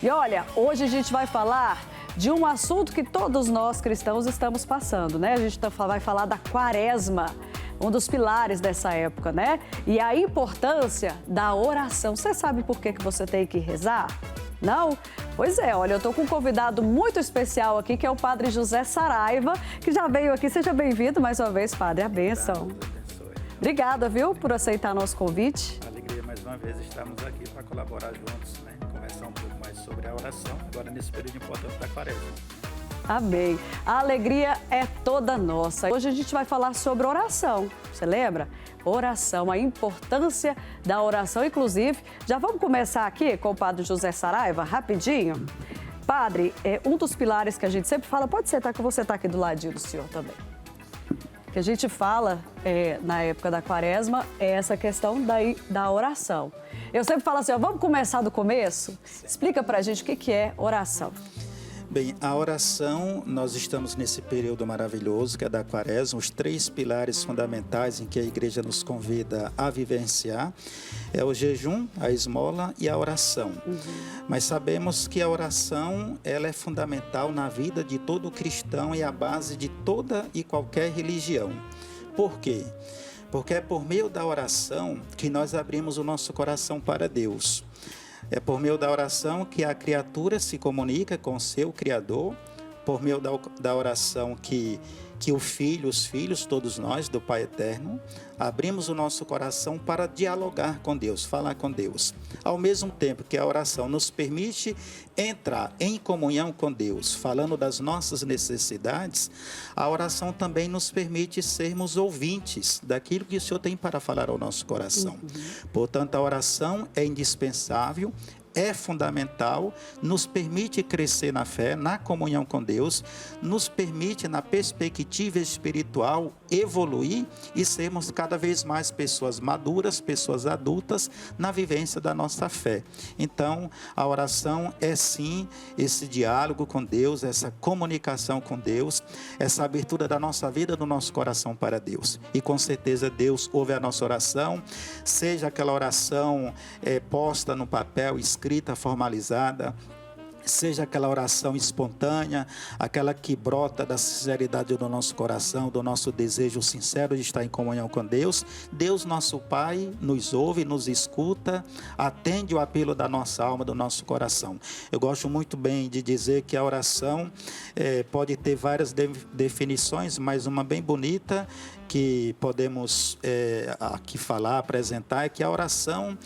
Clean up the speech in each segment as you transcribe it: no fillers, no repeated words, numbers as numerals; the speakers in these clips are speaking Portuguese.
E olha, hoje a gente vai falar de um assunto que todos nós cristãos estamos passando, né? A gente vai falar da Quaresma, um dos pilares dessa época, né? E a importância da oração. Você sabe por que você tem que rezar? Não? Pois é, olha, eu estou com um convidado muito especial aqui, que é o Padre José Saraiva, que já veio aqui. Seja bem-vindo mais uma vez, Padre. A bênção. Obrigada, viu, por aceitar nosso convite. Alegria mais uma vez estarmos aqui para colaborar juntos, né? Conversar um pouco mais sobre a oração, agora nesse período importante da Quaresma. Amém. A alegria é toda nossa. Hoje a gente vai falar sobre oração. Você lembra? Oração, a importância da oração. Inclusive, já vamos começar aqui com o Padre José Saraiva, rapidinho. Padre, um dos pilares que a gente sempre fala, pode sentar que você está aqui do ladinho do senhor também. Que a gente fala na época da Quaresma é essa questão da oração. Eu sempre falo assim, vamos começar do começo? Explica pra gente o que é oração. Bem, a oração, nós estamos nesse período maravilhoso que é da Quaresma, os 3 pilares fundamentais em que a igreja nos convida a vivenciar é o jejum, a esmola e a oração. Mas sabemos que a oração, ela é fundamental na vida de todo cristão e a base de toda e qualquer religião. Por quê? Porque é por meio da oração que nós abrimos o nosso coração para Deus. É por meio da oração que a criatura se comunica com o seu Criador, por meio da oração que os filhos, todos nós, do Pai Eterno, abrimos o nosso coração para dialogar com Deus, falar com Deus. Ao mesmo tempo que a oração nos permite entrar em comunhão com Deus, falando das nossas necessidades, a oração também nos permite sermos ouvintes daquilo que o Senhor tem para falar ao nosso coração. Portanto, a oração é indispensável, é fundamental, nos permite crescer na fé, na comunhão com Deus, nos permite, na perspectiva espiritual, evoluir e sermos cada vez mais pessoas maduras, pessoas adultas, na vivência da nossa fé. Então, a oração é sim esse diálogo com Deus, essa comunicação com Deus, essa abertura da nossa vida, do nosso coração para Deus. E com certeza Deus ouve a nossa oração, seja aquela oração posta no papel, escrita, formalizada, seja aquela oração espontânea, aquela que brota da sinceridade do nosso coração, do nosso desejo sincero de estar em comunhão com Deus. Deus, nosso Pai, nos ouve, nos escuta, atende o apelo da nossa alma, do nosso coração. Eu gosto muito bem de dizer que a oração pode ter várias definições, mas uma bem bonita que podemos aqui falar, apresentar, é que a oração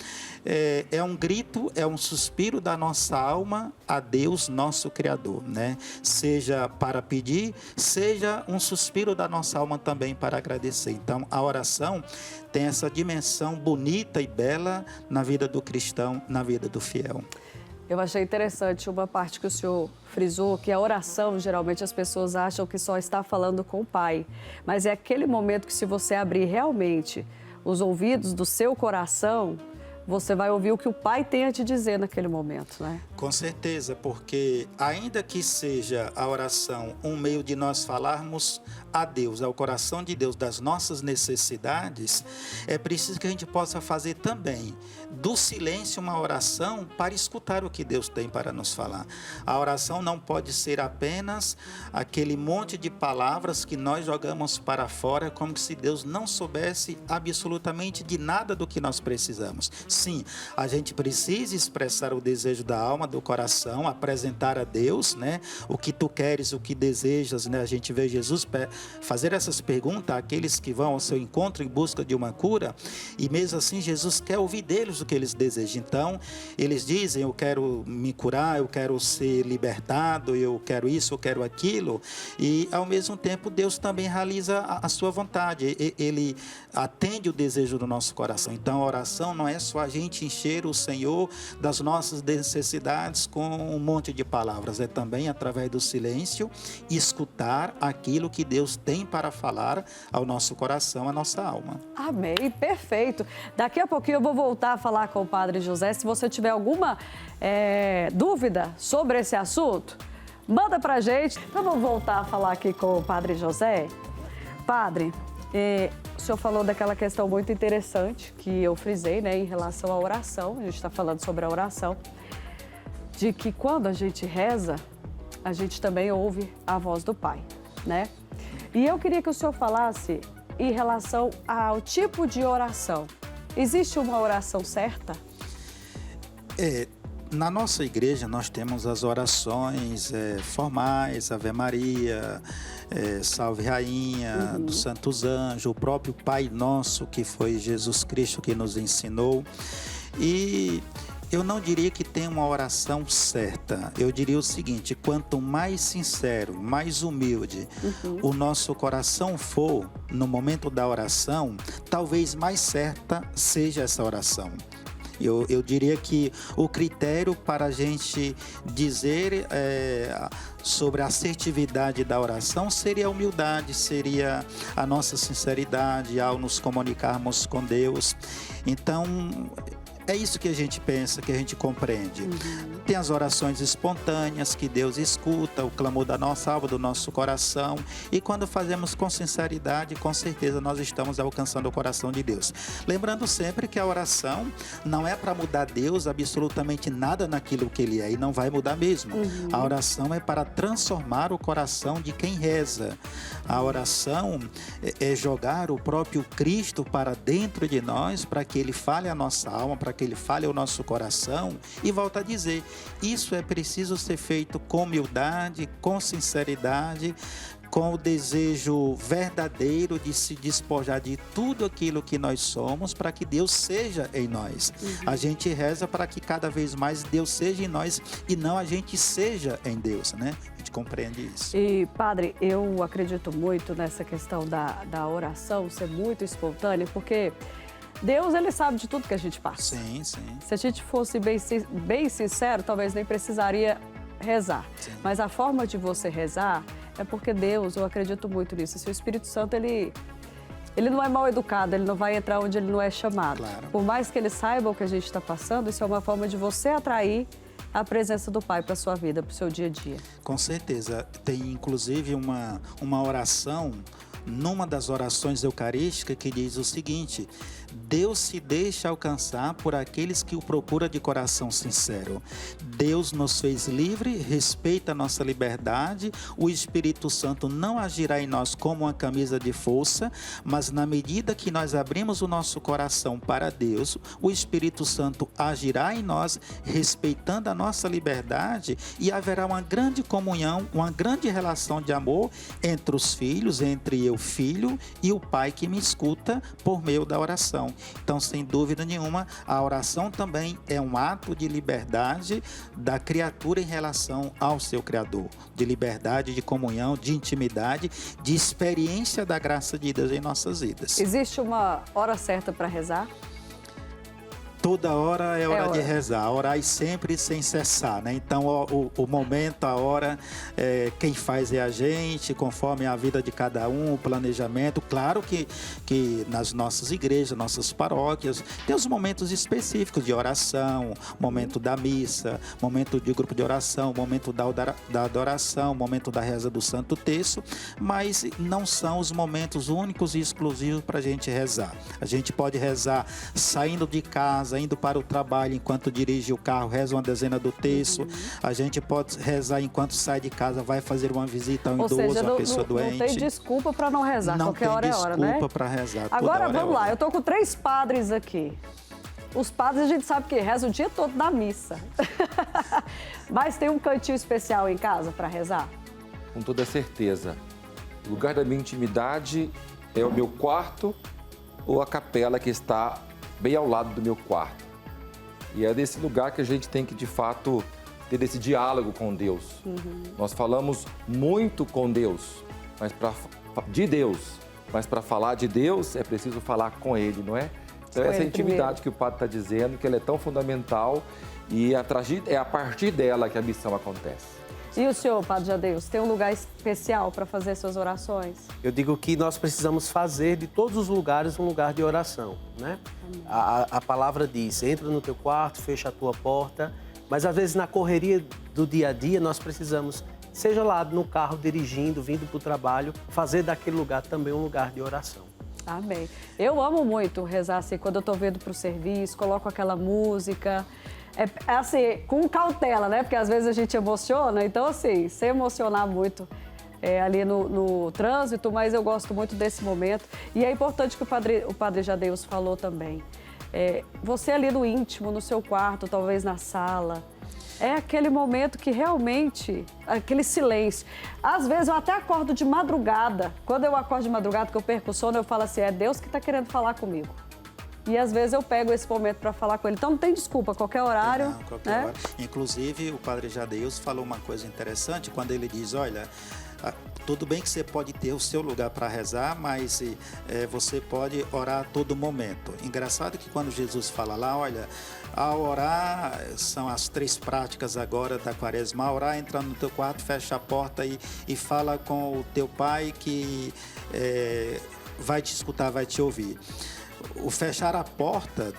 é um grito, é um suspiro da nossa alma a Deus, nosso Criador, né? Seja para pedir, seja um suspiro da nossa alma também para agradecer. Então, a oração tem essa dimensão bonita e bela na vida do cristão, na vida do fiel. Eu achei interessante uma parte que o senhor frisou, que a oração, geralmente as pessoas acham que só está falando com o Pai. Mas é aquele momento que se você abrir realmente os ouvidos do seu coração, você vai ouvir o que o Pai tem a te dizer naquele momento, né? Com certeza, porque ainda que seja a oração um meio de nós falarmos a Deus, ao coração de Deus, das nossas necessidades, é preciso que a gente possa fazer também do silêncio uma oração para escutar o que Deus tem para nos falar. A oração não pode ser apenas aquele monte de palavras que nós jogamos para fora, como se Deus não soubesse absolutamente de nada do que nós precisamos. Sim, a gente precisa expressar o desejo da alma, do coração, apresentar a Deus, né? O que tu queres, o que desejas, né? A gente vê Jesus fazer essas perguntas àqueles que vão ao seu encontro em busca de uma cura, e mesmo assim Jesus quer ouvir deles o que eles desejam. Então, eles dizem, eu quero me curar, eu quero ser libertado, eu quero isso, eu quero aquilo, e ao mesmo tempo Deus também realiza a sua vontade, Ele atende o desejo do nosso coração. Então, a oração não é só a gente encher o Senhor das nossas necessidades com um monte de palavras, é também através do silêncio escutar aquilo que Deus tem para falar ao nosso coração, à nossa alma. Amém, perfeito. Daqui a pouquinho eu vou voltar a falar com o Padre José. Se você tiver alguma dúvida sobre esse assunto, manda pra gente. Então vamos voltar a falar aqui com o Padre José. Padre, o senhor falou daquela questão muito interessante que eu frisei, né, em relação à oração. A gente está falando sobre a oração. de que quando a gente reza, a gente também ouve a voz do Pai, né? E eu queria que o senhor falasse em relação ao tipo de oração. Existe uma oração certa? Na nossa igreja nós temos as orações formais, Ave Maria, Salve Rainha, dos Santos Anjos, o próprio Pai Nosso, que foi Jesus Cristo que nos ensinou. E eu não diria que tem uma oração certa. Eu diria o seguinte: quanto mais sincero, mais humilde o nosso coração for no momento da oração, talvez mais certa seja essa oração. Eu diria que o critério para a gente dizer sobre a assertividade da oração seria a humildade, seria a nossa sinceridade ao nos comunicarmos com Deus. Então, é isso que a gente pensa, que a gente compreende. Tem as orações espontâneas que Deus escuta, o clamor da nossa alma, do nosso coração. E quando fazemos com sinceridade, com certeza nós estamos alcançando o coração de Deus. Lembrando sempre que a oração não é para mudar Deus absolutamente nada naquilo que Ele é, e não vai mudar mesmo. A oração é para transformar o coração de quem reza. A oração é jogar o próprio Cristo para dentro de nós, para que Ele fale a nossa alma, para que Ele fale ao nosso coração. E volta a dizer, isso é preciso ser feito com humildade, com sinceridade, com o desejo verdadeiro de se despojar de tudo aquilo que nós somos, para que Deus seja em nós. A gente reza para que cada vez mais Deus seja em nós e não a gente seja em Deus, né? A gente compreende isso. E, padre, eu acredito muito nessa questão da oração ser muito espontânea, porque Deus, Ele sabe de tudo que a gente passa. Sim, sim. Se a gente fosse bem sincero, talvez nem precisaria rezar. Sim. Mas a forma de você rezar é porque Deus, eu acredito muito nisso. Se o Espírito Santo, ele não é mal educado, ele não vai entrar onde ele não é chamado. Claro. Por mais que ele saiba o que a gente está passando, isso é uma forma de você atrair a presença do Pai para a sua vida, para o seu dia a dia. Com certeza. Tem, inclusive, uma oração, numa das orações eucarísticas, que diz o seguinte: Deus se deixa alcançar por aqueles que o procuram de coração sincero. Deus nos fez livre, respeita a nossa liberdade. O Espírito Santo não agirá em nós como uma camisa de força, mas na medida que nós abrimos o nosso coração para Deus, o Espírito Santo agirá em nós, respeitando a nossa liberdade, e haverá uma grande comunhão, uma grande relação de amor entre os filhos, entre eu, filho, e o Pai que me escuta por meio da oração. Então, sem dúvida nenhuma, a oração também é um ato de liberdade da criatura em relação ao seu Criador, de liberdade, de comunhão, de intimidade, de experiência da graça de Deus em nossas vidas. Existe uma hora certa para rezar? Toda hora é hora de rezar, orar sempre sem cessar, né? Então, o momento, a hora, quem faz é a gente, conforme a vida de cada um, o planejamento. Claro que nas nossas igrejas, nossas paróquias, tem os momentos específicos de oração, momento da missa, momento de grupo de oração, momento da adoração, momento da reza do Santo Terço, mas não são os momentos únicos e exclusivos para a gente rezar. A gente pode rezar saindo de casa, indo para o trabalho, enquanto dirige o carro, reza uma dezena do terço. A gente pode rezar enquanto sai de casa, vai fazer uma visita a um idoso, uma pessoa doente. Não tem desculpa para não rezar, qualquer hora é hora, né? Não tem desculpa para rezar. Agora vamos lá, eu tô com 3 padres aqui. Os padres a gente sabe que rezam o dia todo na missa. Mas tem um cantinho especial em casa para rezar? Com toda certeza. O lugar da minha intimidade é o meu quarto ou a capela que está bem ao lado do meu quarto. E é desse lugar que a gente tem que, de fato, ter esse diálogo com Deus. Nós falamos muito com Deus, mas para falar de Deus é preciso falar com Ele, não é? Então, essa intimidade que o padre está dizendo, que ela é tão fundamental, e é a partir dela que a missão acontece. E o senhor, Padre Jadeus, tem um lugar especial para fazer suas orações? Eu digo que nós precisamos fazer de todos os lugares um lugar de oração, né? A palavra diz, entra no teu quarto, fecha a tua porta, mas às vezes na correria do dia a dia nós precisamos, seja lá no carro dirigindo, vindo para o trabalho, fazer daquele lugar também um lugar de oração. Amém. Eu amo muito rezar assim, quando eu estou vindo para o serviço, coloco aquela música. é assim, com cautela, né? Porque às vezes a gente emociona, então assim, sem emocionar muito ali no trânsito, mas eu gosto muito desse momento. E é importante que o padre Jadeus falou também. Você ali no íntimo, no seu quarto, talvez na sala, é aquele momento que realmente, aquele silêncio. Às vezes eu até acordo de madrugada. Quando eu acordo de madrugada, que eu perco o sono, eu falo assim, é Deus que está querendo falar comigo. E às vezes eu pego esse momento para falar com ele. Então não tem desculpa, qualquer horário. Não, qualquer hora. Inclusive, o padre Jadeus falou uma coisa interessante quando ele diz, olha, tudo bem que você pode ter o seu lugar para rezar, mas você pode orar a todo momento. Engraçado que quando Jesus fala lá, olha, ao orar, são as 3 práticas agora da quaresma, ao orar, entra no teu quarto, fecha a porta e fala com o teu pai que vai te escutar, vai te ouvir. O fechar a porta,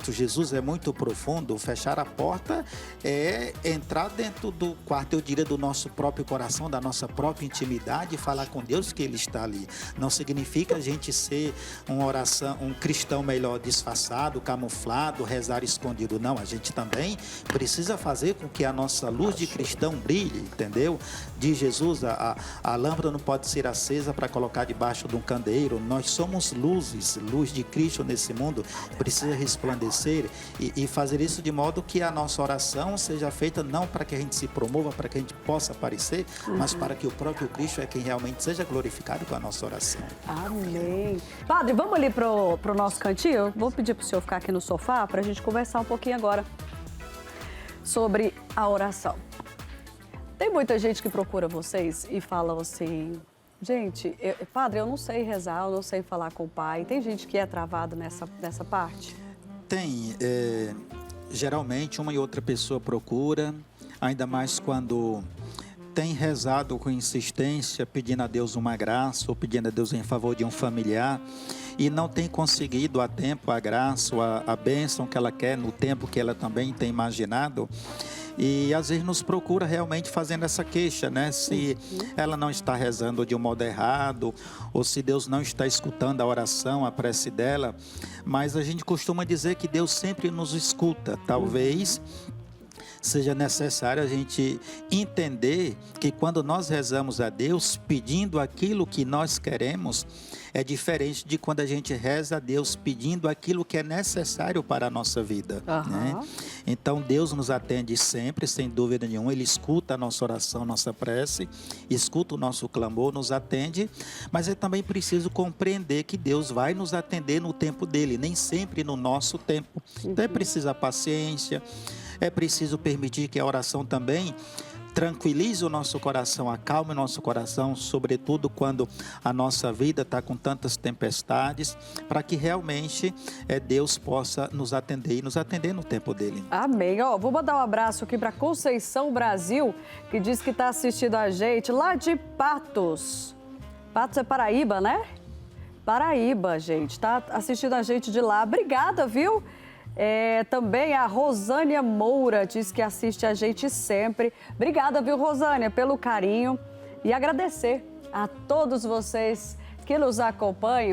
Jesus é muito profundo. O fechar a porta é entrar dentro do quarto, eu diria, do nosso próprio coração, da nossa própria intimidade e falar com Deus que Ele está ali. Não significa a gente ser um cristão melhor disfarçado, camuflado, rezar escondido. Não, a gente também precisa fazer com que a nossa luz de cristão brilhe, entendeu? Diz Jesus, a lâmpada não pode ser acesa para colocar debaixo de um candeeiro. Nós somos luzes, luz de Cristo nesse mundo, precisa resplandecer e fazer isso de modo que a nossa oração seja feita não para que a gente se promova, para que a gente possa aparecer, mas para que o próprio Cristo é quem realmente seja glorificado com a nossa oração. Amém. Padre, vamos ali pro nosso cantinho? Eu vou pedir para o senhor ficar aqui no sofá para a gente conversar um pouquinho agora sobre a oração. Tem muita gente que procura vocês e fala assim... Gente, padre, eu não sei rezar, eu não sei falar com o pai. Tem gente que é travado nessa parte? Tem. Geralmente, uma e outra pessoa procura, ainda mais quando tem rezado com insistência, pedindo a Deus uma graça ou pedindo a Deus em favor de um familiar e não tem conseguido a tempo a graça ou a bênção que ela quer no tempo que ela também tem imaginado. E às vezes nos procura realmente fazendo essa queixa, né? Se ela não está rezando de um modo errado, ou se Deus não está escutando a oração, a prece dela. Mas a gente costuma dizer que Deus sempre nos escuta. Talvez seja necessário a gente entender que quando nós rezamos a Deus pedindo aquilo que nós queremos, é diferente de quando a gente reza a Deus pedindo aquilo que é necessário para a nossa vida. Né? Então Deus nos atende sempre, sem dúvida nenhuma. Ele escuta a nossa oração, nossa prece, escuta o nosso clamor, nos atende, mas é também preciso compreender que Deus vai nos atender no tempo dele, nem sempre no nosso tempo. Então é preciso a paciência, é preciso permitir que a oração também tranquilize o nosso coração, acalme o nosso coração, sobretudo quando a nossa vida está com tantas tempestades, para que realmente Deus possa nos atender e nos atender no tempo dele. Amém. Vou mandar um abraço aqui para Conceição Brasil, que diz que está assistindo a gente lá de Patos. Patos é Paraíba, né? Paraíba, gente. Está assistindo a gente de lá. Obrigada, viu? Também a Rosânia Moura diz que assiste a gente sempre. Obrigada, viu, Rosânia, pelo carinho. E agradecer a todos vocês que nos acompanham.